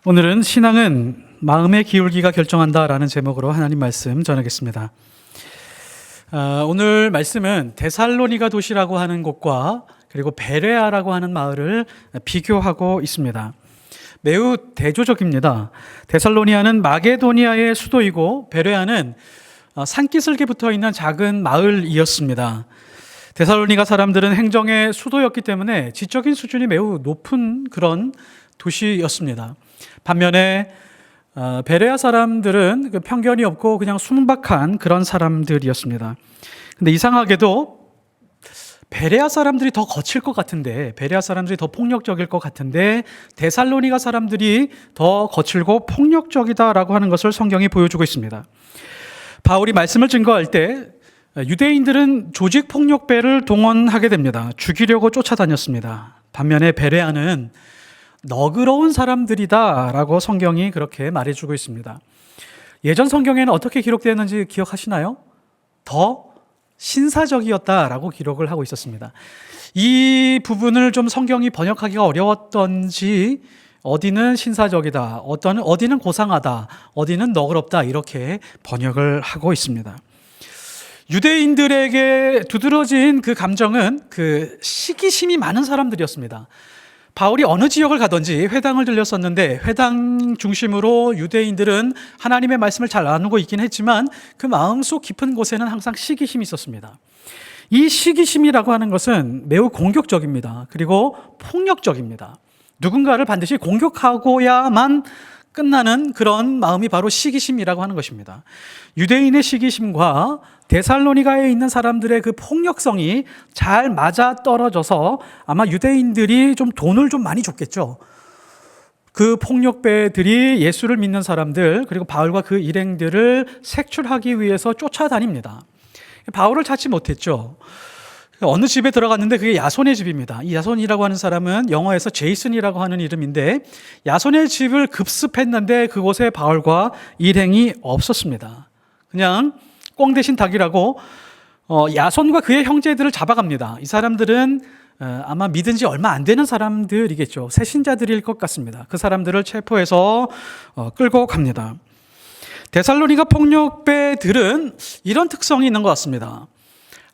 오늘은 신앙은 마음의 기울기가 결정한다라는 제목으로 하나님 말씀 전하겠습니다. 오늘 말씀은 데살로니가 도시라고 하는 곳과 그리고 베레아라고 하는 마을을 비교하고 있습니다. 매우 대조적입니다. 데살로니아는 마게도니아의 수도이고 베레아는 산기슭에 붙어 있는 작은 마을이었습니다. 데살로니가 사람들은 행정의 수도였기 때문에 지적인 수준이 매우 높은 그런 도시였습니다. 반면에 베레아 사람들은 편견이 없고 그냥 순박한 그런 사람들이었습니다. 근데 이상하게도 베레아 사람들이 더 거칠 것 같은데, 베레아 사람들이 더 폭력적일 것 같은데 데살로니가 사람들이 더 거칠고 폭력적이다라고 하는 것을 성경이 보여주고 있습니다. 바울이 말씀을 증거할 때 유대인들은 조직폭력배를 동원하게 됩니다. 죽이려고 쫓아다녔습니다. 반면에 베레아는 너그러운 사람들이다라고 성경이 그렇게 말해주고 있습니다. 예전 성경에는 어떻게 기록되었는지 기억하시나요? 더 신사적이었다라고 기록을 하고 있었습니다. 이 부분을 좀 성경이 번역하기가 어려웠던지 어디는 신사적이다, 어디는 고상하다, 어디는 너그럽다 이렇게 번역을 하고 있습니다. 유대인들에게 두드러진 그 감정은 그 시기심이 많은 사람들이었습니다. 바울이 어느 지역을 가든지 회당을 들렸었는데 회당 중심으로 유대인들은 하나님의 말씀을 잘 나누고 있긴 했지만 그 마음속 깊은 곳에는 항상 시기심이 있었습니다. 이 시기심이라고 하는 것은 매우 공격적입니다. 그리고 폭력적입니다. 누군가를 반드시 공격하고야만 끝나는 그런 마음이 바로 시기심이라고 하는 것입니다. 유대인의 시기심과 데살로니가에 있는 사람들의 그 폭력성이 잘 맞아떨어져서 아마 유대인들이 좀 돈을 좀 많이 줬겠죠. 그 폭력배들이 예수를 믿는 사람들 그리고 바울과 그 일행들을 색출하기 위해서 쫓아다닙니다. 바울을 찾지 못했죠. 어느 집에 들어갔는데 그게 야손의 집입니다. 이 야손이라고 하는 사람은 영어에서 제이슨이라고 하는 이름인데 야손의 집을 급습했는데 그곳에 바울과 일행이 없었습니다. 그냥 꽁 대신 닭이라고 야손과 그의 형제들을 잡아갑니다. 이 사람들은 아마 믿은 지 얼마 안 되는 사람들이겠죠. 새신자들일 것 같습니다. 그 사람들을 체포해서 끌고 갑니다. 데살로니가 폭력배들은 이런 특성이 있는 것 같습니다.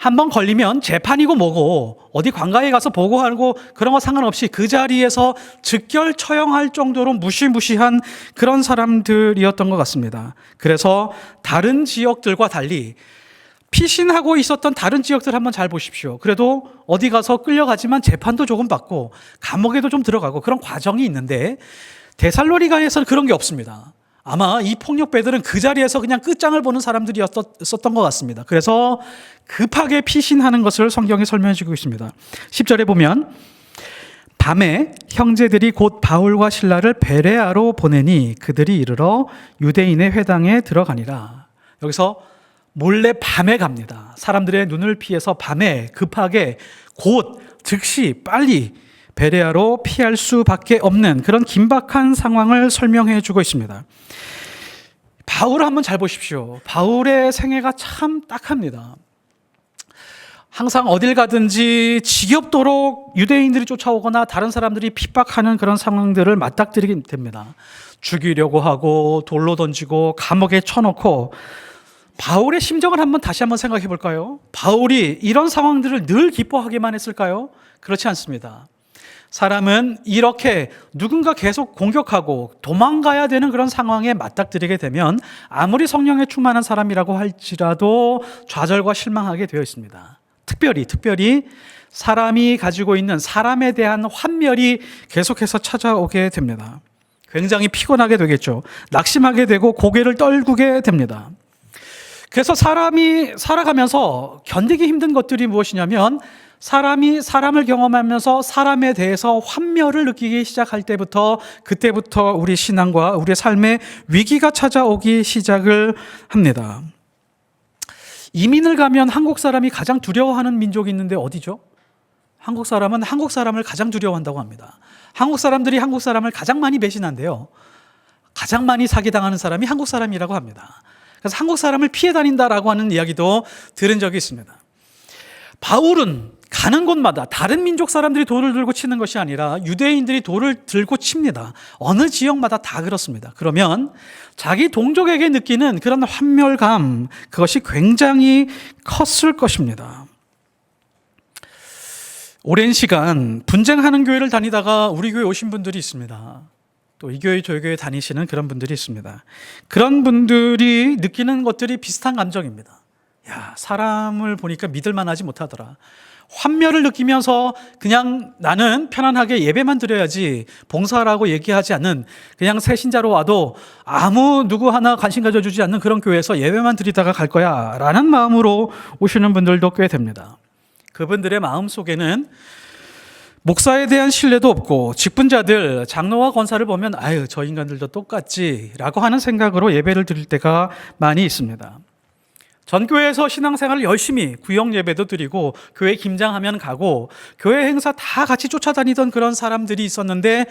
한번 걸리면 재판이고 뭐고 어디 관가에 가서 보고하고 그런 거 상관없이 그 자리에서 즉결 처형할 정도로 무시무시한 그런 사람들이었던 것 같습니다. 그래서 다른 지역들과 달리 피신하고 있었던 다른 지역들 한번 잘 보십시오. 그래도 어디 가서 끌려가지만 재판도 조금 받고 감옥에도 좀 들어가고 그런 과정이 있는데 데살로니가에서는 그런 게 없습니다. 아마 이 폭력배들은 그 자리에서 그냥 끝장을 보는 사람들이었던 것 같습니다. 그래서 급하게 피신하는 것을 성경이 설명해 주고 있습니다. 10절에 보면 밤에 형제들이 곧 바울과 실라를 베레아로 보내니 그들이 이르러 유대인의 회당에 들어가니라. 여기서 몰래 밤에 갑니다. 사람들의 눈을 피해서 밤에 급하게 곧 즉시 빨리 베레아로 피할 수밖에 없는 그런 긴박한 상황을 설명해 주고 있습니다. 바울을 한번 잘 보십시오. 바울의 생애가 참 딱합니다. 항상 어딜 가든지 지겹도록 유대인들이 쫓아오거나 다른 사람들이 핍박하는 그런 상황들을 맞닥뜨리게 됩니다. 죽이려고 하고 돌로 던지고 감옥에 쳐놓고 바울의 심정을 다시 한번 생각해 볼까요? 바울이 이런 상황들을 늘 기뻐하기만 했을까요? 그렇지 않습니다. 사람은 이렇게 누군가 계속 공격하고 도망가야 되는 그런 상황에 맞닥뜨리게 되면 아무리 성령에 충만한 사람이라고 할지라도 좌절과 실망하게 되어 있습니다. 특별히 사람이 가지고 있는 사람에 대한 환멸이 계속해서 찾아오게 됩니다. 굉장히 피곤하게 되겠죠. 낙심하게 되고 고개를 떨구게 됩니다. 그래서 사람이 살아가면서 견디기 힘든 것들이 무엇이냐면 사람이 사람을 경험하면서 사람에 대해서 환멸을 느끼기 시작할 때부터 그때부터 우리 신앙과 우리의 삶에 위기가 찾아오기 시작을 합니다. 이민을 가면 한국 사람이 가장 두려워하는 민족이 있는데 어디죠? 한국 사람은 한국 사람을 가장 두려워한다고 합니다. 한국 사람들이 한국 사람을 가장 많이 배신한대요. 가장 많이 사기당하는 사람이 한국 사람이라고 합니다. 그래서 한국 사람을 피해 다닌다라고 하는 이야기도 들은 적이 있습니다. 바울은 가는 곳마다 다른 민족 사람들이 돌을 들고 치는 것이 아니라 유대인들이 돌을 들고 칩니다. 어느 지역마다 다 그렇습니다. 그러면 자기 동족에게 느끼는 그런 환멸감, 그것이 굉장히 컸을 것입니다. 오랜 시간 분쟁하는 교회를 다니다가 우리 교회 오신 분들이 있습니다. 또 이 교회 저 교회 다니시는 그런 분들이 있습니다. 그런 분들이 느끼는 것들이 비슷한 감정입니다. 야, 사람을 보니까 믿을 만하지 못하더라. 환멸을 느끼면서 그냥 나는 편안하게 예배만 드려야지 봉사라고 얘기하지 않는, 그냥 새신자로 와도 아무 누구 하나 관심 가져주지 않는 그런 교회에서 예배만 드리다가 갈 거야 라는 마음으로 오시는 분들도 꽤 됩니다. 그분들의 마음 속에는 목사에 대한 신뢰도 없고 직분자들, 장로와 권사를 보면 아유 저 인간들도 똑같지 라고 하는 생각으로 예배를 드릴 때가 많이 있습니다. 전교회에서 신앙생활을 열심히 구역 예배도 드리고 교회 김장하면 가고 교회 행사 다 같이 쫓아다니던 그런 사람들이 있었는데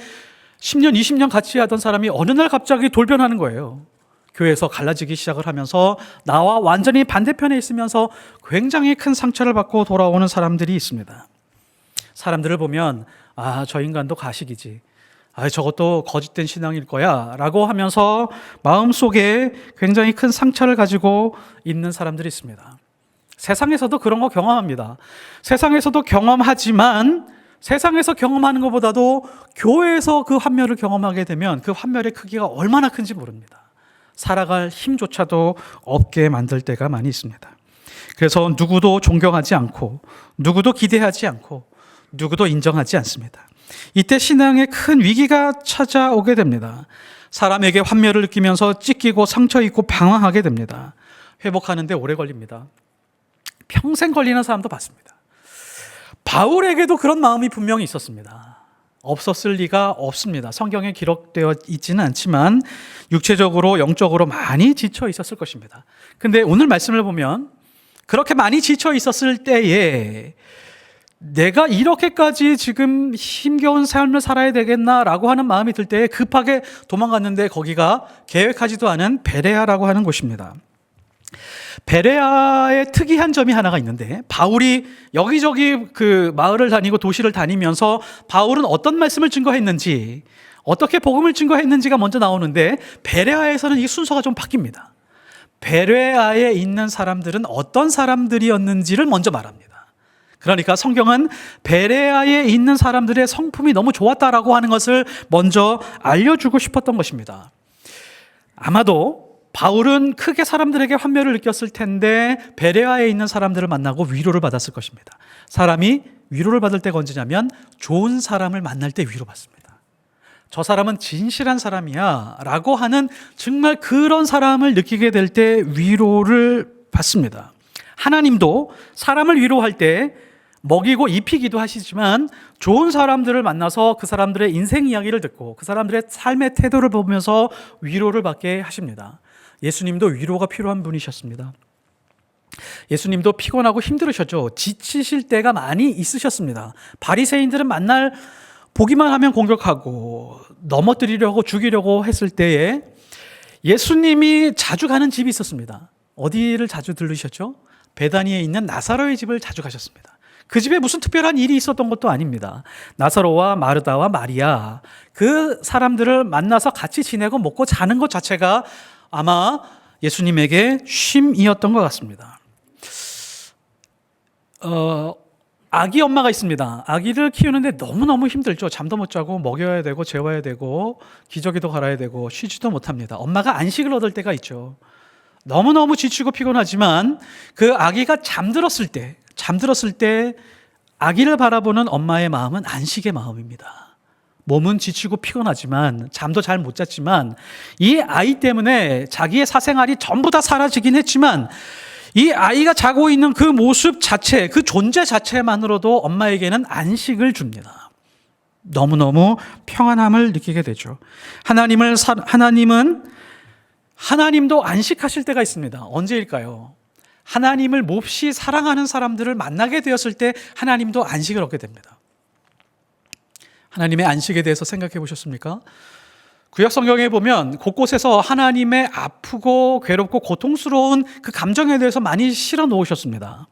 10년, 20년 같이 하던 사람이 어느 날 갑자기 돌변하는 거예요. 교회에서 갈라지기 시작을 하면서 나와 완전히 반대편에 있으면서 굉장히 큰 상처를 받고 돌아오는 사람들이 있습니다. 사람들을 보면 아, 저 인간도 가식이지. 아, 저것도 거짓된 신앙일 거야 라고 하면서 마음속에 굉장히 큰 상처를 가지고 있는 사람들이 있습니다. 세상에서도 그런 거 경험합니다. 세상에서도 경험하지만 세상에서 경험하는 것보다도 교회에서 그 환멸을 경험하게 되면 그 환멸의 크기가 얼마나 큰지 모릅니다. 살아갈 힘조차도 없게 만들 때가 많이 있습니다. 그래서 누구도 존경하지 않고 누구도 기대하지 않고 누구도 인정하지 않습니다. 이때 신앙에 큰 위기가 찾아오게 됩니다. 사람에게 환멸을 느끼면서 찢기고 상처 입고 방황하게 됩니다. 회복하는데 오래 걸립니다. 평생 걸리는 사람도 봤습니다. 바울에게도 그런 마음이 분명히 있었습니다. 없었을 리가 없습니다. 성경에 기록되어 있지는 않지만 육체적으로 영적으로 많이 지쳐 있었을 것입니다. 근데 오늘 말씀을 보면 그렇게 많이 지쳐 있었을 때에 내가 이렇게까지 지금 힘겨운 삶을 살아야 되겠나라고 하는 마음이 들 때 급하게 도망갔는데 거기가 계획하지도 않은 베레아라고 하는 곳입니다. 베레아의 특이한 점이 하나가 있는데 바울이 여기저기 그 마을을 다니고 도시를 다니면서 바울은 어떤 말씀을 증거했는지 어떻게 복음을 증거했는지가 먼저 나오는데 베레아에서는 이 순서가 좀 바뀝니다. 베레아에 있는 사람들은 어떤 사람들이었는지를 먼저 말합니다. 그러니까 성경은 베레아에 있는 사람들의 성품이 너무 좋았다라고 하는 것을 먼저 알려주고 싶었던 것입니다. 아마도 바울은 크게 사람들에게 환멸을 느꼈을 텐데 베레아에 있는 사람들을 만나고 위로를 받았을 것입니다. 사람이 위로를 받을 때가 언제냐면 좋은 사람을 만날 때 위로받습니다. 저 사람은 진실한 사람이야 라고 하는 정말 그런 사람을 느끼게 될 때 위로를 받습니다. 하나님도 사람을 위로할 때 먹이고 입히기도 하시지만 좋은 사람들을 만나서 그 사람들의 인생 이야기를 듣고 그 사람들의 삶의 태도를 보면서 위로를 받게 하십니다. 예수님도 위로가 필요한 분이셨습니다. 예수님도 피곤하고 힘들으셨죠. 지치실 때가 많이 있으셨습니다. 바리새인들은 만날 보기만 하면 공격하고 넘어뜨리려고 죽이려고 했을 때에 예수님이 자주 가는 집이 있었습니다. 어디를 자주 들르셨죠? 베다니에 있는 나사로의 집을 자주 가셨습니다. 그 집에 무슨 특별한 일이 있었던 것도 아닙니다. 나사로와 마르다와 마리아, 그 사람들을 만나서 같이 지내고 먹고 자는 것 자체가 아마 예수님에게 쉼이었던 것 같습니다. 아기 엄마가 있습니다. 아기를 키우는데 너무너무 힘들죠. 잠도 못 자고 먹여야 되고 재워야 되고 기저귀도 갈아야 되고 쉬지도 못합니다. 엄마가 안식을 얻을 때가 있죠. 너무너무 지치고 피곤하지만 그 아기가 잠들었을 때 아기를 바라보는 엄마의 마음은 안식의 마음입니다. 몸은 지치고 피곤하지만 잠도 잘 못 잤지만 이 아이 때문에 자기의 사생활이 전부 다 사라지긴 했지만 이 아이가 자고 있는 그 모습 자체, 그 존재 자체만으로도 엄마에게는 안식을 줍니다. 너무너무 평안함을 느끼게 되죠. 하나님도 안식하실 때가 있습니다. 언제일까요? 하나님을 몹시 사랑하는 사람들을 만나게 되었을 때 하나님도 안식을 얻게 됩니다. 하나님의 안식에 대해서 생각해 보셨습니까? 구약 성경에 보면 곳곳에서 하나님의 아프고 괴롭고 고통스러운 그 감정에 대해서 많이 실어 놓으셨습니다.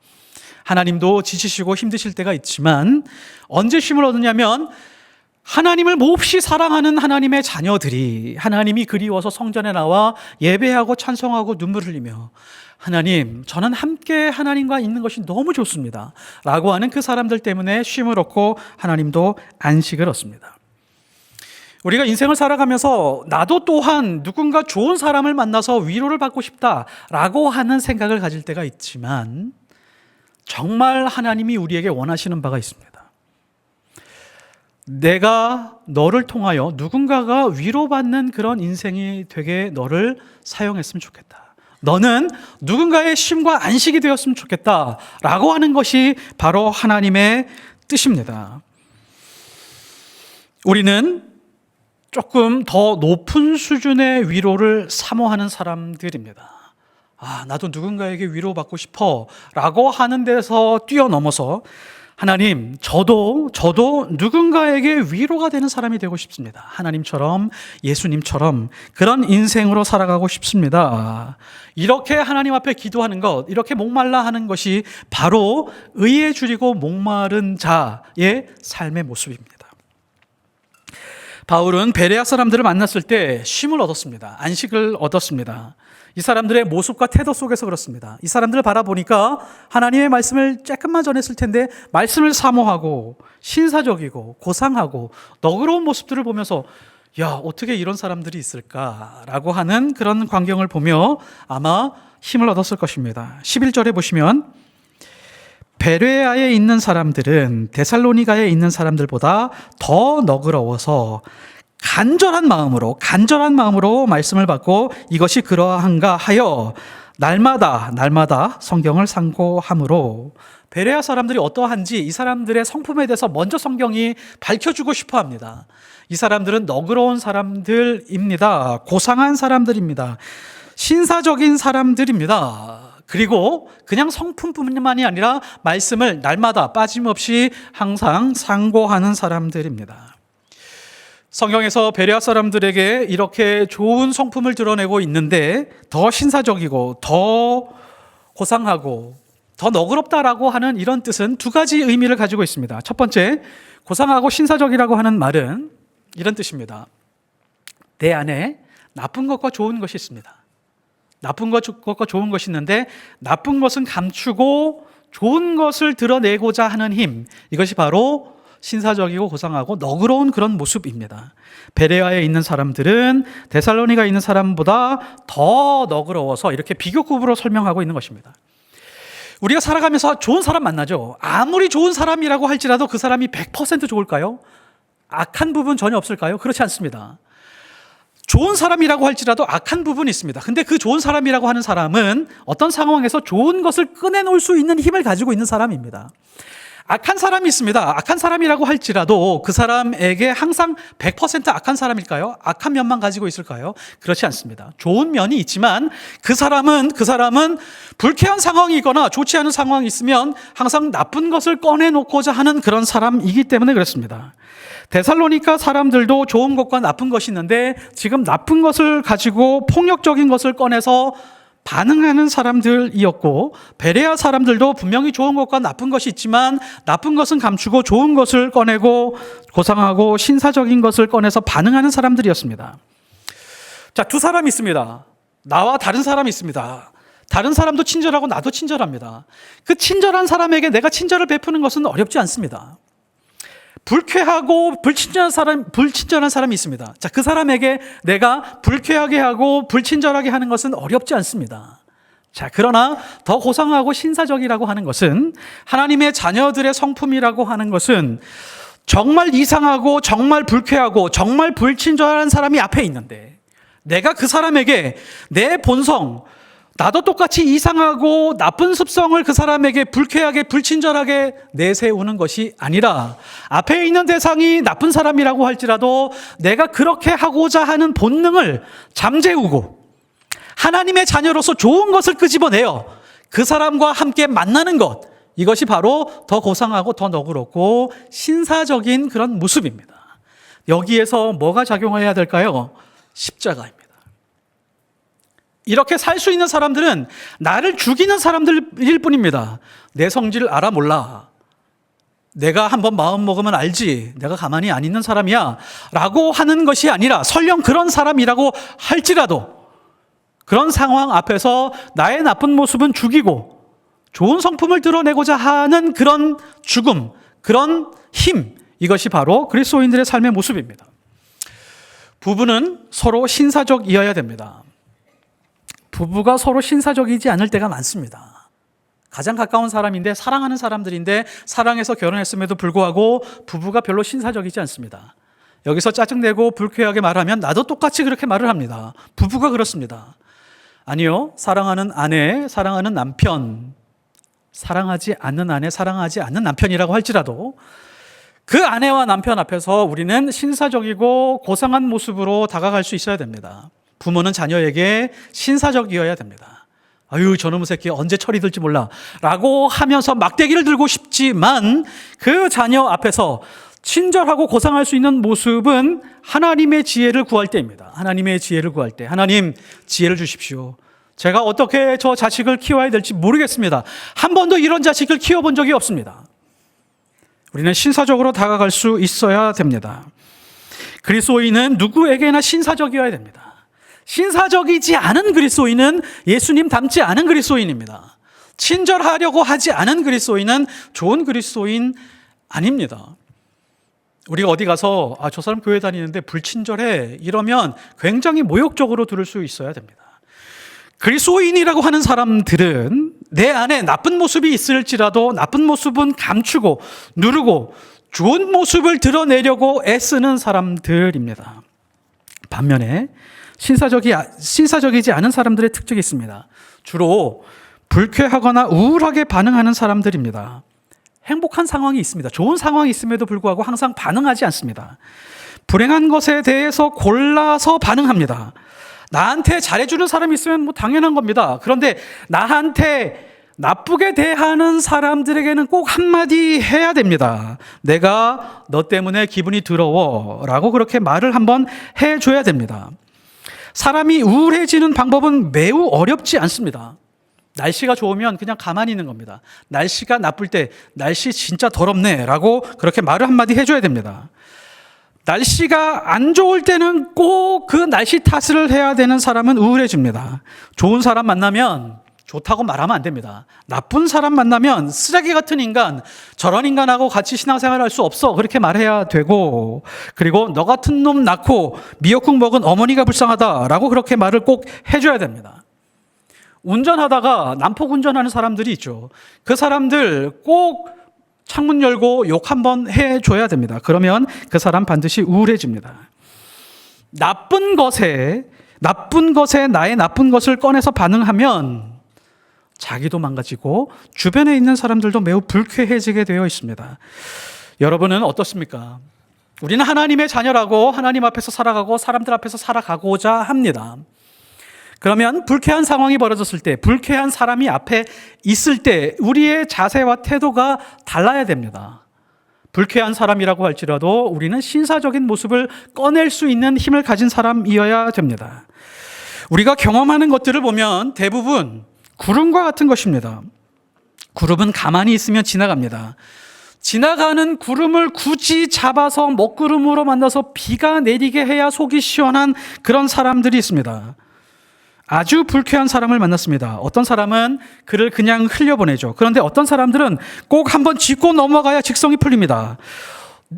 하나님도 지치시고 힘드실 때가 있지만 언제 쉼을 얻느냐면 하나님을 몹시 사랑하는 하나님의 자녀들이 하나님이 그리워서 성전에 나와 예배하고 찬송하고 눈물 흘리며 하나님, 저는 함께 하나님과 있는 것이 너무 좋습니다 라고 하는 그 사람들 때문에 쉼을 얻고 하나님도 안식을 얻습니다. 우리가 인생을 살아가면서 나도 또한 누군가 좋은 사람을 만나서 위로를 받고 싶다라고 하는 생각을 가질 때가 있지만 정말 하나님이 우리에게 원하시는 바가 있습니다. 내가 너를 통하여 누군가가 위로받는 그런 인생이 되게 너를 사용했으면 좋겠다. 너는 누군가의 쉼과 안식이 되었으면 좋겠다라고 하는 것이 바로 하나님의 뜻입니다. 우리는 조금 더 높은 수준의 위로를 사모하는 사람들입니다. 나도 누군가에게 위로받고 싶어 라고 하는 데서 뛰어넘어서 하나님, 저도 누군가에게 위로가 되는 사람이 되고 싶습니다. 하나님처럼, 예수님처럼 그런 인생으로 살아가고 싶습니다. 이렇게 하나님 앞에 기도하는 것, 이렇게 목말라 하는 것이 바로 의에 줄이고 목마른 자의 삶의 모습입니다. 바울은 베레아 사람들을 만났을 때 쉼을 얻었습니다. 안식을 얻었습니다. 이 사람들의 모습과 태도 속에서 그렇습니다. 이 사람들을 바라보니까 하나님의 말씀을 조금만 전했을 텐데 말씀을 사모하고 신사적이고 고상하고 너그러운 모습들을 보면서 어떻게 이런 사람들이 있을까라고 하는 그런 광경을 보며 아마 힘을 얻었을 것입니다. 11절에 보시면 베레아에 있는 사람들은 데살로니가에 있는 사람들보다 더 너그러워서 간절한 마음으로 말씀을 받고 이것이 그러한가 하여 날마다 성경을 상고함으로 베레아 사람들이 어떠한지 이 사람들의 성품에 대해서 먼저 성경이 밝혀주고 싶어 합니다. 이 사람들은 너그러운 사람들입니다. 고상한 사람들입니다. 신사적인 사람들입니다. 그리고 그냥 성품뿐만이 아니라 말씀을 날마다 빠짐없이 항상 상고하는 사람들입니다. 성경에서 베레아 사람들에게 이렇게 좋은 성품을 드러내고 있는데 더 신사적이고 더 고상하고 더 너그럽다라고 하는 이런 뜻은 두 가지 의미를 가지고 있습니다. 첫 번째, 고상하고 신사적이라고 하는 말은 이런 뜻입니다. 내 안에 나쁜 것과 좋은 것이 있습니다. 나쁜 것과 좋은 것이 있는데 나쁜 것은 감추고 좋은 것을 드러내고자 하는 힘, 이것이 바로 신사적이고 고상하고 너그러운 그런 모습입니다. 베레아에 있는 사람들은 데살로니가에 있는 사람보다 더 너그러워서 이렇게 비교급으로 설명하고 있는 것입니다. 우리가 살아가면서 좋은 사람 만나죠. 아무리 좋은 사람이라고 할지라도 그 사람이 100% 좋을까요? 악한 부분 전혀 없을까요? 그렇지 않습니다. 좋은 사람이라고 할지라도 악한 부분이 있습니다. 근데 그 좋은 사람이라고 하는 사람은 어떤 상황에서 좋은 것을 꺼내놓을 수 있는 힘을 가지고 있는 사람입니다. 악한 사람이 있습니다. 악한 사람이라고 할지라도 그 사람에게 항상 100% 악한 사람일까요? 악한 면만 가지고 있을까요? 그렇지 않습니다. 좋은 면이 있지만 그 사람은 불쾌한 상황이거나 좋지 않은 상황이 있으면 항상 나쁜 것을 꺼내놓고자 하는 그런 사람이기 때문에 그렇습니다. 데살로니가 사람들도 좋은 것과 나쁜 것이 있는데 지금 나쁜 것을 가지고 폭력적인 것을 꺼내서 반응하는 사람들이었고 베레아 사람들도 분명히 좋은 것과 나쁜 것이 있지만 나쁜 것은 감추고 좋은 것을 꺼내고 고상하고 신사적인 것을 꺼내서 반응하는 사람들이었습니다. 자, 두 사람이 있습니다. 나와 다른 사람이 있습니다. 다른 사람도 친절하고 나도 친절합니다. 그 친절한 사람에게 내가 친절을 베푸는 것은 어렵지 않습니다. 불쾌하고 불친절한 사람이 있습니다. 자, 그 사람에게 내가 불쾌하게 하고 불친절하게 하는 것은 어렵지 않습니다. 자, 그러나 더 고상하고 신사적이라고 하는 것은 하나님의 자녀들의 성품이라고 하는 것은 정말 이상하고 정말 불쾌하고 정말 불친절한 사람이 앞에 있는데 내가 그 사람에게 내 본성, 나도 똑같이 이상하고 나쁜 습성을 그 사람에게 불쾌하게 불친절하게 내세우는 것이 아니라 앞에 있는 대상이 나쁜 사람이라고 할지라도 내가 그렇게 하고자 하는 본능을 잠재우고 하나님의 자녀로서 좋은 것을 끄집어내어 그 사람과 함께 만나는 것, 이것이 바로 더 고상하고 더 너그럽고 신사적인 그런 모습입니다. 여기에서 뭐가 작용해야 될까요? 십자가입니다. 이렇게 살 수 있는 사람들은 나를 죽이는 사람들일 뿐입니다. 내 성질 알아 몰라. 내가 한번 마음 먹으면 알지. 내가 가만히 안 있는 사람이야. 라고 하는 것이 아니라 설령 그런 사람이라고 할지라도 그런 상황 앞에서 나의 나쁜 모습은 죽이고 좋은 성품을 드러내고자 하는 그런 죽음, 그런 힘, 이것이 바로 그리스도인들의 삶의 모습입니다. 부부는 서로 신사적이어야 됩니다. 부부가 서로 신사적이지 않을 때가 많습니다. 가장 가까운 사람인데 사랑하는 사람들인데 사랑해서 결혼했음에도 불구하고 부부가 별로 신사적이지 않습니다. 여기서 짜증내고 불쾌하게 말하면 나도 똑같이 그렇게 말을 합니다. 부부가 그렇습니다. 아니요, 사랑하는 아내, 사랑하는 남편, 사랑하지 않는 아내, 사랑하지 않는 남편이라고 할지라도 그 아내와 남편 앞에서 우리는 신사적이고 고상한 모습으로 다가갈 수 있어야 됩니다. 부모는 자녀에게 신사적이어야 됩니다. 아유, 저놈의 새끼 언제 철이 들지 몰라 라고 하면서 막대기를 들고 싶지만 그 자녀 앞에서 친절하고 고상할 수 있는 모습은 하나님의 지혜를 구할 때입니다. 하나님의 지혜를 구할 때, 하나님 지혜를 주십시오. 제가 어떻게 저 자식을 키워야 될지 모르겠습니다. 한 번도 이런 자식을 키워본 적이 없습니다. 우리는 신사적으로 다가갈 수 있어야 됩니다. 그리스도인은 누구에게나 신사적이어야 됩니다. 신사적이지 않은 그리스도인은 예수님 닮지 않은 그리스도인입니다. 친절하려고 하지 않은 그리스도인은 좋은 그리스도인 아닙니다. 우리가 어디 가서 저 사람 교회 다니는데 불친절해 이러면 굉장히 모욕적으로 들을 수 있어야 됩니다. 그리스도인이라고 하는 사람들은 내 안에 나쁜 모습이 있을지라도 나쁜 모습은 감추고 누르고 좋은 모습을 드러내려고 애쓰는 사람들입니다. 반면에 신사적이지 않은 사람들의 특징이 있습니다. 주로 불쾌하거나 우울하게 반응하는 사람들입니다. 행복한 상황이 있습니다. 좋은 상황이 있음에도 불구하고 항상 반응하지 않습니다. 불행한 것에 대해서 골라서 반응합니다. 나한테 잘해주는 사람이 있으면 뭐 당연한 겁니다. 그런데 나한테 나쁘게 대하는 사람들에게는 꼭 한마디 해야 됩니다. 내가 너 때문에 기분이 더러워 라고 그렇게 말을 한번 해줘야 됩니다. 사람이 우울해지는 방법은 매우 어렵지 않습니다. 날씨가 좋으면 그냥 가만히 있는 겁니다. 날씨가 나쁠 때 날씨 진짜 더럽네 라고 그렇게 말을 한마디 해줘야 됩니다. 날씨가 안 좋을 때는 꼭 그 날씨 탓을 해야 되는 사람은 우울해집니다. 좋은 사람 만나면 좋다고 말하면 안 됩니다. 나쁜 사람 만나면 쓰레기 같은 인간, 저런 인간하고 같이 신앙생활 할 수 없어 그렇게 말해야 되고, 그리고 너 같은 놈 낳고 미역국 먹은 어머니가 불쌍하다라고 그렇게 말을 꼭 해줘야 됩니다. 운전하다가 난폭 운전하는 사람들이 있죠. 그 사람들 꼭 창문 열고 욕 한번 해줘야 됩니다. 그러면 그 사람 반드시 우울해집니다. 나쁜 것에 나의 나쁜 것을 꺼내서 반응하면 자기도 망가지고 주변에 있는 사람들도 매우 불쾌해지게 되어 있습니다. 여러분은 어떻습니까? 우리는 하나님의 자녀라고 하나님 앞에서 살아가고 사람들 앞에서 살아가고자 합니다. 그러면 불쾌한 상황이 벌어졌을 때, 불쾌한 사람이 앞에 있을 때 우리의 자세와 태도가 달라야 됩니다. 불쾌한 사람이라고 할지라도 우리는 신사적인 모습을 꺼낼 수 있는 힘을 가진 사람이어야 됩니다. 우리가 경험하는 것들을 보면 대부분 구름과 같은 것입니다. 구름은 가만히 있으면 지나갑니다. 지나가는 구름을 굳이 잡아서 먹구름으로 만나서 비가 내리게 해야 속이 시원한 그런 사람들이 있습니다. 아주 불쾌한 사람을 만났습니다. 어떤 사람은 그를 그냥 흘려보내죠. 그런데 어떤 사람들은 꼭 한번 짚고 넘어가야 직성이 풀립니다.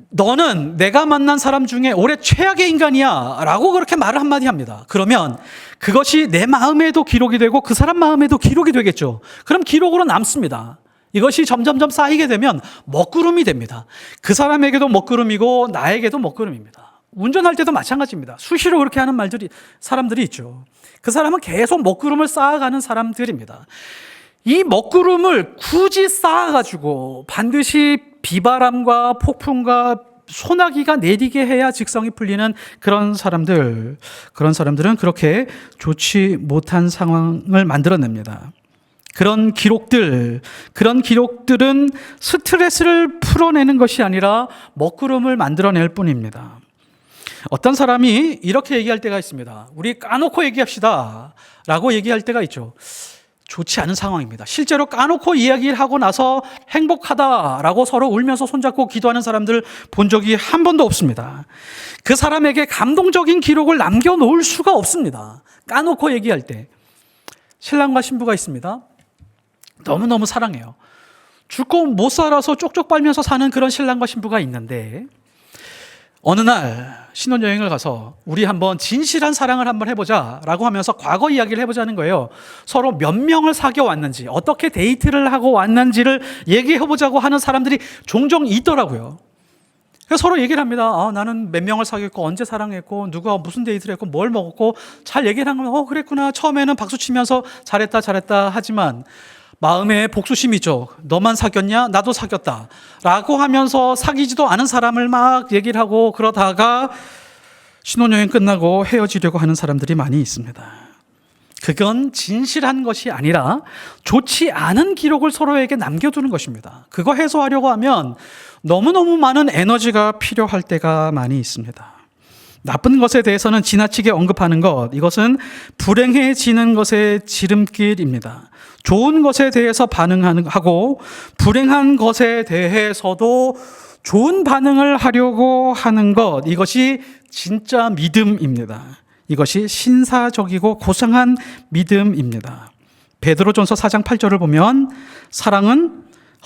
너는 내가 만난 사람 중에 올해 최악의 인간이야 라고 그렇게 말을 한마디 합니다. 그러면 그것이 내 마음에도 기록이 되고 그 사람 마음에도 기록이 되겠죠. 그럼 기록으로 남습니다. 이것이 점점점 쌓이게 되면 먹구름이 됩니다. 그 사람에게도 먹구름이고 나에게도 먹구름입니다. 운전할 때도 마찬가지입니다. 수시로 그렇게 하는 사람들이 있죠. 그 사람은 계속 먹구름을 쌓아가는 사람들입니다. 이 먹구름을 굳이 쌓아가지고 반드시 비바람과 폭풍과 소나기가 내리게 해야 직성이 풀리는 그런 사람들은 그렇게 좋지 못한 상황을 만들어냅니다. 그런 기록들은 스트레스를 풀어내는 것이 아니라 먹구름을 만들어낼 뿐입니다. 어떤 사람이 이렇게 얘기할 때가 있습니다. 우리 까놓고 얘기합시다 라고 얘기할 때가 있죠. 좋지 않은 상황입니다. 실제로 까놓고 이야기를 하고 나서 행복하다라고 서로 울면서 손잡고 기도하는 사람들 본 적이 한 번도 없습니다. 그 사람에게 감동적인 기록을 남겨놓을 수가 없습니다. 까놓고 얘기할 때. 신랑과 신부가 있습니다. 너무너무 사랑해요. 죽고 못 살아서 쪽쪽 빨면서 사는 그런 신랑과 신부가 있는데 어느 날 신혼여행을 가서 우리 한번 진실한 사랑을 한번 해보자 라고 하면서 과거 이야기를 해보자는 거예요. 서로 몇 명을 사귀어 왔는지, 어떻게 데이트를 하고 왔는지를 얘기해보자고 하는 사람들이 종종 있더라고요. 그래서 서로 얘기를 합니다. 나는 몇 명을 사귀었고 언제 사랑했고 누가 무슨 데이트를 했고 뭘 먹었고 잘 얘기를 한 거면 그랬구나. 처음에는 박수 치면서 잘했다 하지만 마음에 복수심이죠. 너만 사귀었냐? 나도 사귀었다 라고 하면서 사귀지도 않은 사람을 막 얘기를 하고 그러다가 신혼여행 끝나고 헤어지려고 하는 사람들이 많이 있습니다. 그건 진실한 것이 아니라 좋지 않은 기록을 서로에게 남겨두는 것입니다. 그거 해소하려고 하면 너무너무 많은 에너지가 필요할 때가 많이 있습니다. 나쁜 것에 대해서는 지나치게 언급하는 것, 이것은 불행해지는 것의 지름길입니다. 좋은 것에 대해서 반응하고 불행한 것에 대해서도 좋은 반응을 하려고 하는 것, 이것이 진짜 믿음입니다. 이것이 신사적이고 고상한 믿음입니다. 베드로전서 4장 8절을 보면 사랑은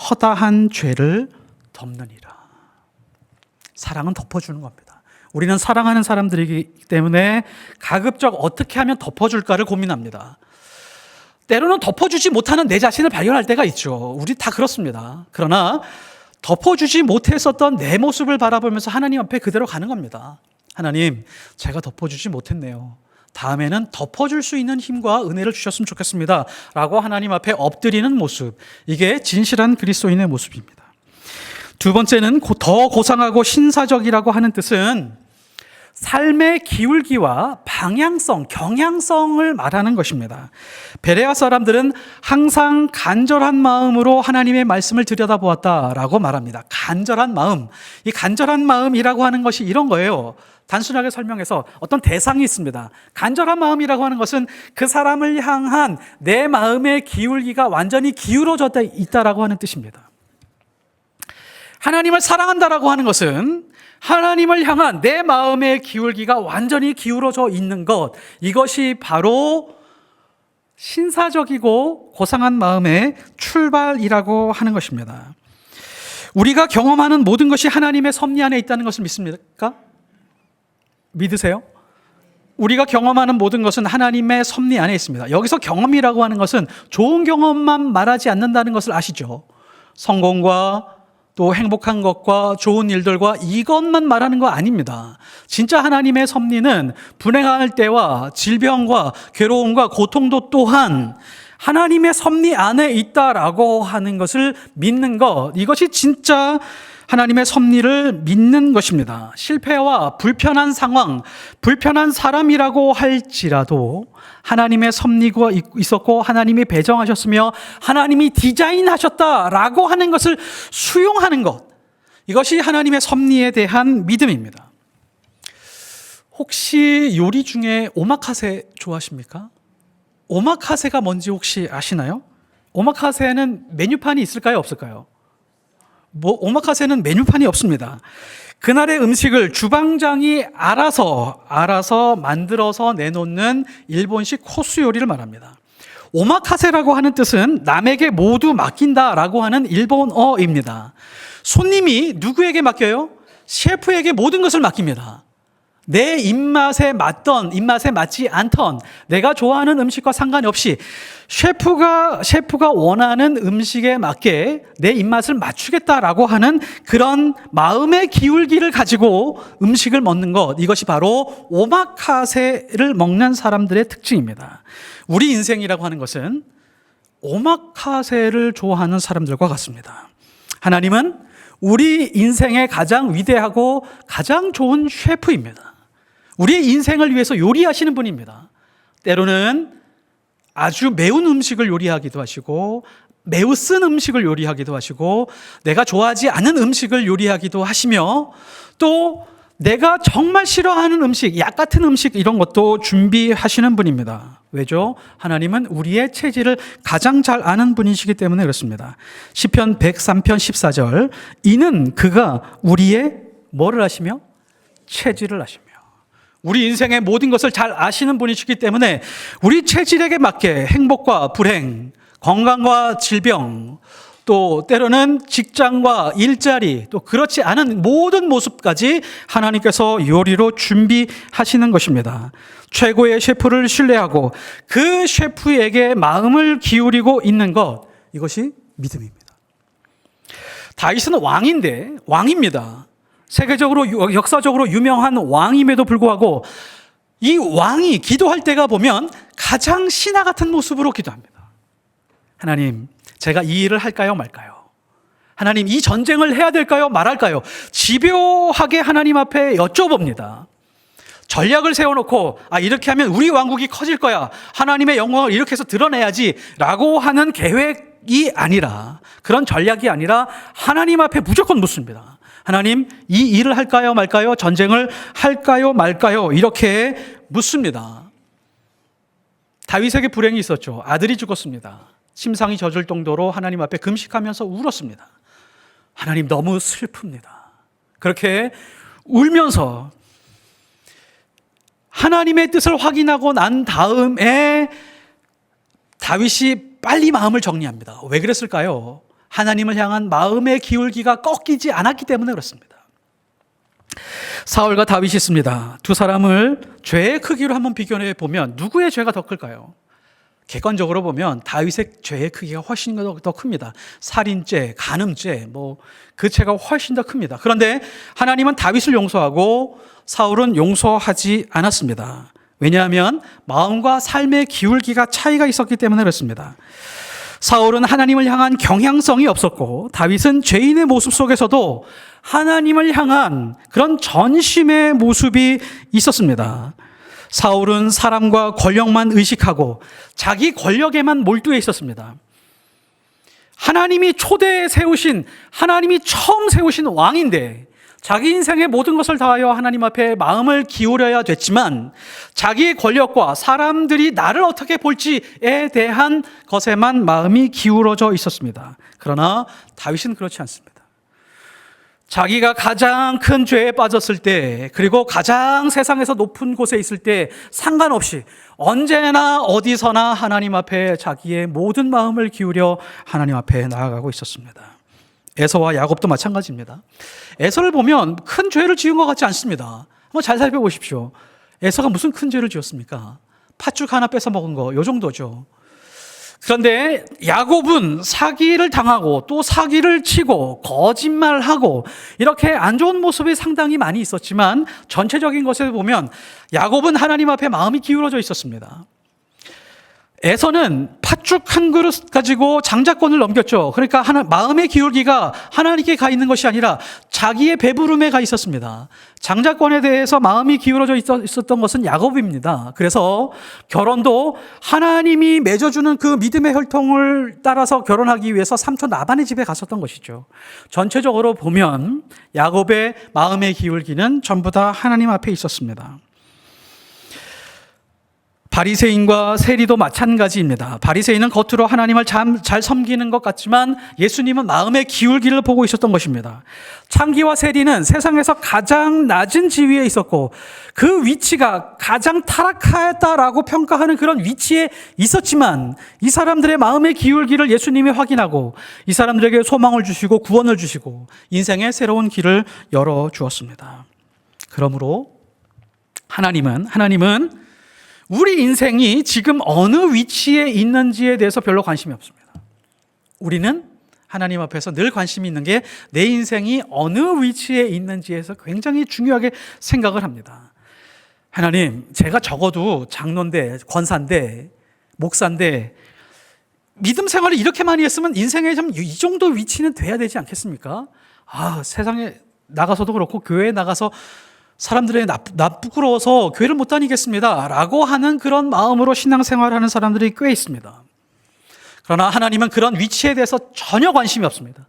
허다한 죄를 덮느니라. 사랑은 덮어주는 겁니다. 우리는 사랑하는 사람들이기 때문에 가급적 어떻게 하면 덮어줄까를 고민합니다. 때로는 덮어주지 못하는 내 자신을 발견할 때가 있죠. 우리 다 그렇습니다. 그러나 덮어주지 못했었던 내 모습을 바라보면서 하나님 앞에 그대로 가는 겁니다. 하나님, 제가 덮어주지 못했네요. 다음에는 덮어줄 수 있는 힘과 은혜를 주셨으면 좋겠습니다 라고 하나님 앞에 엎드리는 모습, 이게 진실한 그리스도인의 모습입니다. 두 번째는 더 고상하고 신사적이라고 하는 뜻은 삶의 기울기와 방향성, 경향성을 말하는 것입니다. 베레아 사람들은 항상 간절한 마음으로 하나님의 말씀을 들여다보았다라고 말합니다. 간절한 마음. 이 간절한 마음이라고 하는 것이 이런 거예요. 단순하게 설명해서 어떤 대상이 있습니다. 간절한 마음이라고 하는 것은 그 사람을 향한 내 마음의 기울기가 완전히 기울어져 있다라고 하는 뜻입니다. 하나님을 사랑한다라고 하는 것은 하나님을 향한 내 마음의 기울기가 완전히 기울어져 있는 것, 이것이 바로 신사적이고 고상한 마음의 출발이라고 하는 것입니다. 우리가 경험하는 모든 것이 하나님의 섭리 안에 있다는 것을 믿습니까? 믿으세요? 우리가 경험하는 모든 것은 하나님의 섭리 안에 있습니다. 여기서 경험이라고 하는 것은 좋은 경험만 말하지 않는다는 것을 아시죠? 성공과 또 행복한 것과 좋은 일들과 이것만 말하는 거 아닙니다. 진짜 하나님의 섭리는 불행할 때와 질병과 괴로움과 고통도 또한 하나님의 섭리 안에 있다라고 하는 것을 믿는 것, 이것이 진짜 하나님의 섭리를 믿는 것입니다. 실패와 불편한 상황, 불편한 사람이라고 할지라도 하나님의 섭리가 있었고 하나님이 배정하셨으며 하나님이 디자인하셨다라고 하는 것을 수용하는 것, 이것이 하나님의 섭리에 대한 믿음입니다. 혹시 요리 중에 오마카세 좋아하십니까? 오마카세가 뭔지 혹시 아시나요? 오마카세는 메뉴판이 있을까요? 없을까요? 오마카세는 메뉴판이 없습니다. 그날의 음식을 주방장이 알아서 만들어서 내놓는 일본식 코스 요리를 말합니다. 오마카세라고 하는 뜻은 남에게 모두 맡긴다라고 하는 일본어입니다. 손님이 누구에게 맡겨요? 셰프에게 모든 것을 맡깁니다. 내 입맛에 맞던 입맛에 맞지 않던 내가 좋아하는 음식과 상관이 없이 셰프가 원하는 음식에 맞게 내 입맛을 맞추겠다라고 하는 그런 마음의 기울기를 가지고 음식을 먹는 것, 이것이 바로 오마카세를 먹는 사람들의 특징입니다. 우리 인생이라고 하는 것은 오마카세를 좋아하는 사람들과 같습니다. 하나님은 우리 인생의 가장 위대하고 가장 좋은 셰프입니다. 우리의 인생을 위해서 요리하시는 분입니다. 때로는 아주 매운 음식을 요리하기도 하시고 매우 쓴 음식을 요리하기도 하시고 내가 좋아하지 않은 음식을 요리하기도 하시며 또 내가 정말 싫어하는 음식, 약 같은 음식 이런 것도 준비하시는 분입니다. 왜죠? 하나님은 우리의 체질을 가장 잘 아는 분이시기 때문에 그렇습니다. 시편 103편 14절, 이는 그가 우리의 뭐를 아시며? 체질을 아시며. 우리 인생의 모든 것을 잘 아시는 분이시기 때문에 우리 체질에게 맞게 행복과 불행, 건강과 질병, 또 때로는 직장과 일자리, 또 그렇지 않은 모든 모습까지 하나님께서 요리로 준비하시는 것입니다. 최고의 셰프를 신뢰하고 그 셰프에게 마음을 기울이고 있는 것, 이것이 믿음입니다. 다윗은 왕입니다. 세계적으로 역사적으로 유명한 왕임에도 불구하고 이 왕이 기도할 때가 보면 가장 신하 같은 모습으로 기도합니다. 하나님, 제가 이 일을 할까요 말까요? 하나님, 이 전쟁을 해야 될까요 말할까요? 집요하게 하나님 앞에 여쭤봅니다. 전략을 세워놓고 이렇게 하면 우리 왕국이 커질 거야, 하나님의 영광을 이렇게 해서 드러내야지 라고 하는 계획이 아니라, 그런 전략이 아니라 하나님 앞에 무조건 묻습니다. 하나님, 이 일을 할까요 말까요? 전쟁을 할까요 말까요? 이렇게 묻습니다. 다윗에게 불행이 있었죠. 아들이 죽었습니다. 심상이 젖을 정도로 하나님 앞에 금식하면서 울었습니다. 하나님, 너무 슬픕니다. 그렇게 울면서 하나님의 뜻을 확인하고 난 다음에 다윗이 빨리 마음을 정리합니다. 왜 그랬을까요? 하나님을 향한 마음의 기울기가 꺾이지 않았기 때문에 그렇습니다. 사울과 다윗이 있습니다. 두 사람을 죄의 크기로 한번 비교해 보면 누구의 죄가 더 클까요? 객관적으로 보면 다윗의 죄의 크기가 훨씬 더 큽니다. 살인죄, 간음죄, 그 죄가 훨씬 더 큽니다. 그런데 하나님은 다윗을 용서하고 사울은 용서하지 않았습니다. 왜냐하면 마음과 삶의 기울기가 차이가 있었기 때문에 그렇습니다. 사울은 하나님을 향한 경향성이 없었고 다윗은 죄인의 모습 속에서도 하나님을 향한 그런 전심의 모습이 있었습니다. 사울은 사람과 권력만 의식하고 자기 권력에만 몰두해 있었습니다. 하나님이 초대에 세우신, 하나님이 처음 세우신 왕인데 자기 인생의 모든 것을 다하여 하나님 앞에 마음을 기울여야 됐지만 자기의 권력과 사람들이 나를 어떻게 볼지에 대한 것에만 마음이 기울어져 있었습니다. 그러나 다윗은 그렇지 않습니다. 자기가 가장 큰 죄에 빠졌을 때, 그리고 가장 세상에서 높은 곳에 있을 때 상관없이 언제나 어디서나 하나님 앞에 자기의 모든 마음을 기울여 하나님 앞에 나아가고 있었습니다. 에서와 야곱도 마찬가지입니다. 에서를 보면 큰 죄를 지은 것 같지 않습니다. 한번 잘 살펴보십시오. 에서가 무슨 큰 죄를 지었습니까? 팥죽 하나 뺏어 먹은 거, 요 정도죠. 그런데 야곱은 사기를 당하고 또 사기를 치고 거짓말하고 이렇게 안 좋은 모습이 상당히 많이 있었지만 전체적인 것에 보면 야곱은 하나님 앞에 마음이 기울어져 있었습니다. 에서는 팥죽 한 그릇 가지고 장자권을 넘겼죠. 그러니까 마음의 기울기가 하나님께 가 있는 것이 아니라 자기의 배부름에 가 있었습니다. 장자권에 대해서 마음이 기울어져 있었던 것은 야곱입니다. 그래서 결혼도 하나님이 맺어주는 그 믿음의 혈통을 따라서 결혼하기 위해서 삼촌 라반의 집에 갔었던 것이죠. 전체적으로 보면 야곱의 마음의 기울기는 전부 다 하나님 앞에 있었습니다. 바리새인과 세리도 마찬가지입니다. 바리새인은 겉으로 하나님을 잘 섬기는 것 같지만 예수님은 마음의 기울기를 보고 있었던 것입니다. 창기와 세리는 세상에서 가장 낮은 지위에 있었고 그 위치가 가장 타락하였다라고 평가하는 그런 위치에 있었지만 이 사람들의 마음의 기울기를 예수님이 확인하고 이 사람들에게 소망을 주시고 구원을 주시고 인생의 새로운 길을 열어주었습니다. 그러므로 하나님은 우리 인생이 지금 어느 위치에 있는지에 대해서 별로 관심이 없습니다. 우리는 하나님 앞에서 늘 관심이 있는 게 내 인생이 어느 위치에 있는지에서 굉장히 중요하게 생각을 합니다. 하나님, 제가 적어도 장로인데, 권사인데, 목사인데 믿음 생활을 이렇게 많이 했으면 인생에 좀 이 정도 위치는 돼야 되지 않겠습니까? 세상에 나가서도 그렇고 교회에 나가서 사람들의 나 부끄러워서 교회를 못 다니겠습니다 라고 하는 그런 마음으로 신앙생활하는 사람들이 꽤 있습니다. 그러나 하나님은 그런 위치에 대해서 전혀 관심이 없습니다.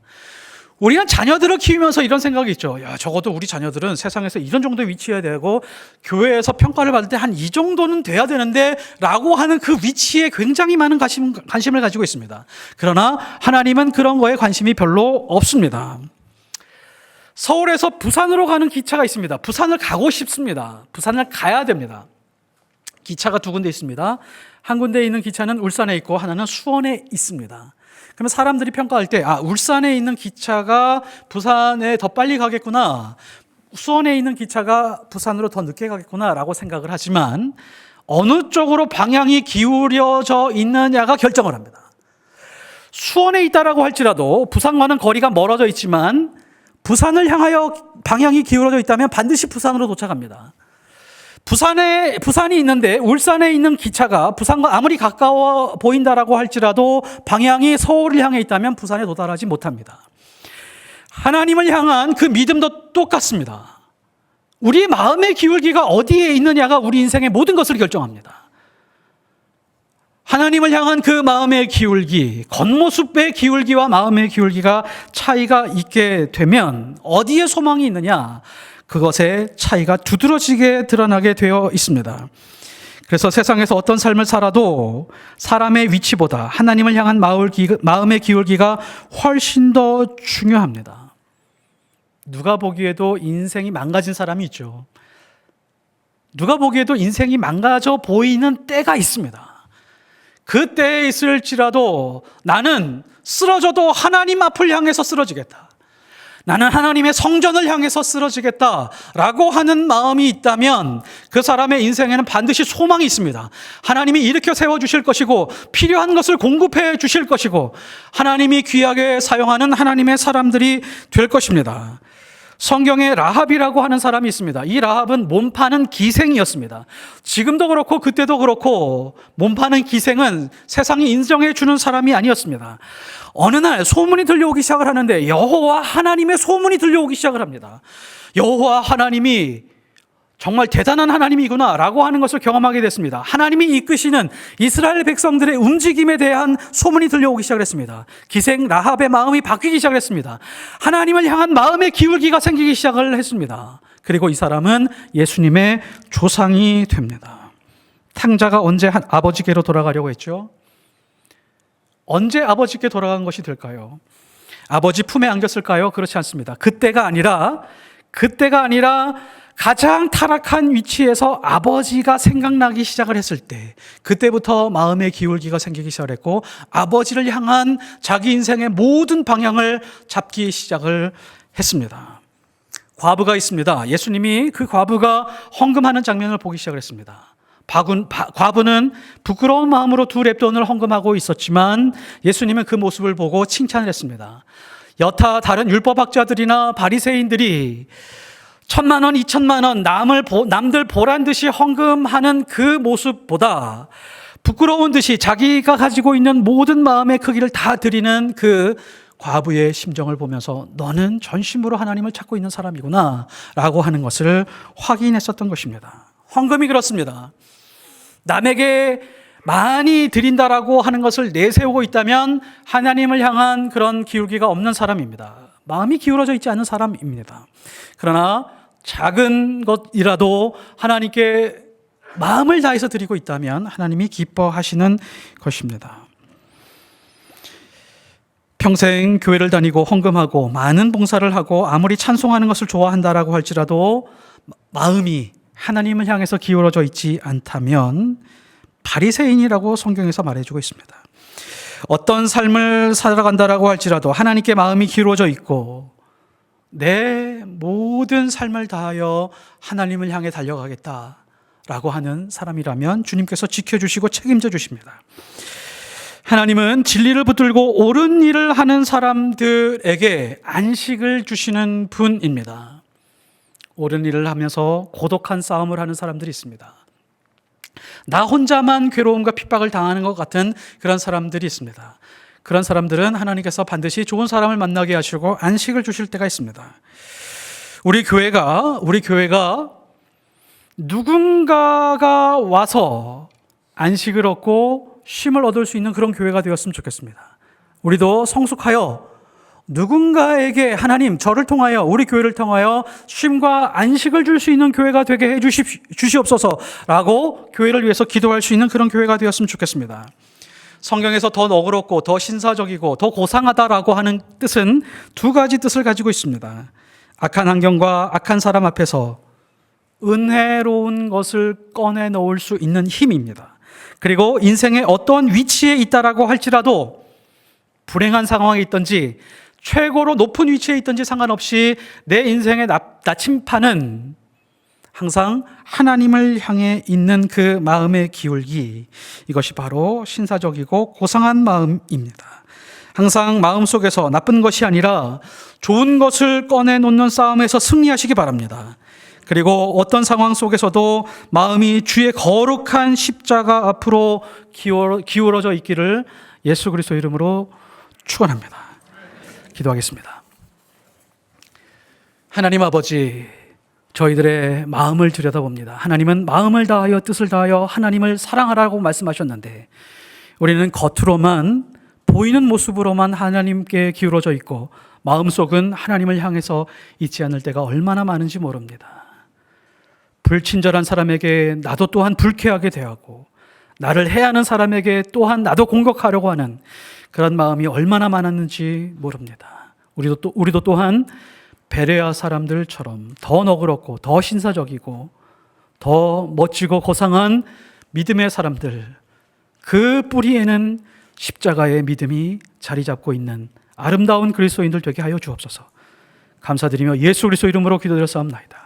우리는 자녀들을 키우면서 이런 생각이 있죠. 야, 적어도 우리 자녀들은 세상에서 이런 정도에 위치해야 되고 교회에서 평가를 받을 때 한 이 정도는 돼야 되는데 라고 하는 그 위치에 굉장히 많은 관심을 가지고 있습니다. 그러나 하나님은 그런 거에 관심이 별로 없습니다. 서울에서 부산으로 가는 기차가 있습니다. 부산을 가고 싶습니다. 부산을 가야 됩니다. 기차가 두 군데 있습니다. 한 군데 있는 기차는 울산에 있고 하나는 수원에 있습니다. 그러면 사람들이 평가할 때 울산에 있는 기차가 부산에 더 빨리 가겠구나, 수원에 있는 기차가 부산으로 더 늦게 가겠구나 라고 생각을 하지만 어느 쪽으로 방향이 기울여져 있느냐가 결정을 합니다. 수원에 있다라고 할지라도 부산과는 거리가 멀어져 있지만 부산을 향하여 방향이 기울어져 있다면 반드시 부산으로 도착합니다. 부산이 있는데 울산에 있는 기차가 부산과 아무리 가까워 보인다라고 할지라도 방향이 서울을 향해 있다면 부산에 도달하지 못합니다. 하나님을 향한 그 믿음도 똑같습니다. 우리 마음의 기울기가 어디에 있느냐가 우리 인생의 모든 것을 결정합니다. 하나님을 향한 그 마음의 기울기, 겉모습의 기울기와 마음의 기울기가 차이가 있게 되면 어디에 소망이 있느냐, 그것의 차이가 두드러지게 드러나게 되어 있습니다. 그래서 세상에서 어떤 삶을 살아도 사람의 위치보다 하나님을 향한 마음의 기울기가 훨씬 더 중요합니다. 누가 보기에도 인생이 망가진 사람이 있죠. 누가 보기에도 인생이 망가져 보이는 때가 있습니다. 그 때에 있을지라도 나는 쓰러져도 하나님 앞을 향해서 쓰러지겠다, 나는 하나님의 성전을 향해서 쓰러지겠다라고 하는 마음이 있다면 그 사람의 인생에는 반드시 소망이 있습니다. 하나님이 일으켜 세워주실 것이고 필요한 것을 공급해 주실 것이고 하나님이 귀하게 사용하는 하나님의 사람들이 될 것입니다. 성경에 라합이라고 하는 사람이 있습니다. 이 라합은 몸 파는 기생이었습니다. 지금도 그렇고 그때도 그렇고 몸 파는 기생은 세상이 인정해 주는 사람이 아니었습니다. 어느 날 소문이 들려오기 시작을 하는데 여호와 하나님의 소문이 들려오기 시작을 합니다. 여호와 하나님이 정말 대단한 하나님이구나 라고 하는 것을 경험하게 됐습니다. 하나님이 이끄시는 이스라엘 백성들의 움직임에 대한 소문이 들려오기 시작했습니다. 기생 라합의 마음이 바뀌기 시작했습니다. 하나님을 향한 마음의 기울기가 생기기 시작을 했습니다. 그리고 이 사람은 예수님의 조상이 됩니다. 탕자가 언제 아버지께로 돌아가려고 했죠? 언제 아버지께 돌아간 것이 될까요? 아버지 품에 안겼을까요? 그렇지 않습니다. 그때가 아니라 가장 타락한 위치에서 아버지가 생각나기 시작을 했을 때, 그때부터 마음의 기울기가 생기기 시작했고 아버지를 향한 자기 인생의 모든 방향을 잡기 시작을 했습니다. 과부가 있습니다. 예수님이 그 과부가 헌금하는 장면을 보기 시작을 했습니다. 과부는 부끄러운 마음으로 두 렙돈을 헌금하고 있었지만 예수님은 그 모습을 보고 칭찬을 했습니다. 여타 다른 율법학자들이나 바리새인들이 1,000만 원, 2,000만 원 남들 보란 듯이 헌금하는 그 모습보다 부끄러운 듯이 자기가 가지고 있는 모든 마음의 크기를 다 드리는 그 과부의 심정을 보면서 너는 전심으로 하나님을 찾고 있는 사람이구나 라고 하는 것을 확인했었던 것입니다. 헌금이 그렇습니다. 남에게 많이 드린다라고 하는 것을 내세우고 있다면 하나님을 향한 그런 기울기가 없는 사람입니다. 마음이 기울어져 있지 않은 사람입니다. 그러나 작은 것이라도 하나님께 마음을 다해서 드리고 있다면 하나님이 기뻐하시는 것입니다. 평생 교회를 다니고 헌금하고 많은 봉사를 하고 아무리 찬송하는 것을 좋아한다라고 할지라도 마음이 하나님을 향해서 기울어져 있지 않다면 바리새인이라고 성경에서 말해주고 있습니다. 어떤 삶을 살아간다라고 할지라도 하나님께 마음이 기울어져 있고 내 모든 삶을 다하여 하나님을 향해 달려가겠다라고 하는 사람이라면 주님께서 지켜주시고 책임져 주십니다. 하나님은 진리를 붙들고 옳은 일을 하는 사람들에게 안식을 주시는 분입니다. 옳은 일을 하면서 고독한 싸움을 하는 사람들이 있습니다. 나 혼자만 괴로움과 핍박을 당하는 것 같은 그런 사람들이 있습니다. 그런 사람들은 하나님께서 반드시 좋은 사람을 만나게 하시고 안식을 주실 때가 있습니다. 우리 교회가 누군가가 와서 안식을 얻고 쉼을 얻을 수 있는 그런 교회가 되었으면 좋겠습니다. 우리도 성숙하여 누군가에게 하나님 저를 통하여 우리 교회를 통하여 쉼과 안식을 줄 수 있는 교회가 되게 해 주시옵소서라고 교회를 위해서 기도할 수 있는 그런 교회가 되었으면 좋겠습니다. 성경에서 더 너그럽고 더 신사적이고 더 고상하다라고 하는 뜻은 두 가지 뜻을 가지고 있습니다. 악한 환경과 악한 사람 앞에서 은혜로운 것을 꺼내 놓을 수 있는 힘입니다. 그리고 인생의 어떤 위치에 있다라고 할지라도 불행한 상황에 있든지 최고로 높은 위치에 있든지 상관없이 내 인생의 나침판은 항상 하나님을 향해 있는 그 마음의 기울기, 이것이 바로 신사적이고 고상한 마음입니다. 항상 마음속에서 나쁜 것이 아니라 좋은 것을 꺼내놓는 싸움에서 승리하시기 바랍니다. 그리고 어떤 상황 속에서도 마음이 주의 거룩한 십자가 앞으로 기울어져 있기를 예수 그리스도 이름으로 축원합니다. 기도하겠습니다. 하나님 아버지, 저희들의 마음을 들여다봅니다. 하나님은 마음을 다하여 뜻을 다하여 하나님을 사랑하라고 말씀하셨는데 우리는 겉으로만 보이는 모습으로만 하나님께 기울어져 있고 마음속은 하나님을 향해서 있지 않을 때가 얼마나 많은지 모릅니다. 불친절한 사람에게 나도 또한 불쾌하게 대하고 나를 해하는 사람에게 또한 나도 공격하려고 하는 그런 마음이 얼마나 많았는지 모릅니다. 우리도 또한 베레아 사람들처럼 더 너그럽고 더 신사적이고 더 멋지고 고상한 믿음의 사람들, 그 뿌리에는 십자가의 믿음이 자리 잡고 있는 아름다운 그리스도인들 되게 하여 주옵소서. 감사드리며 예수 그리스도 이름으로 기도드렸사옵나이다.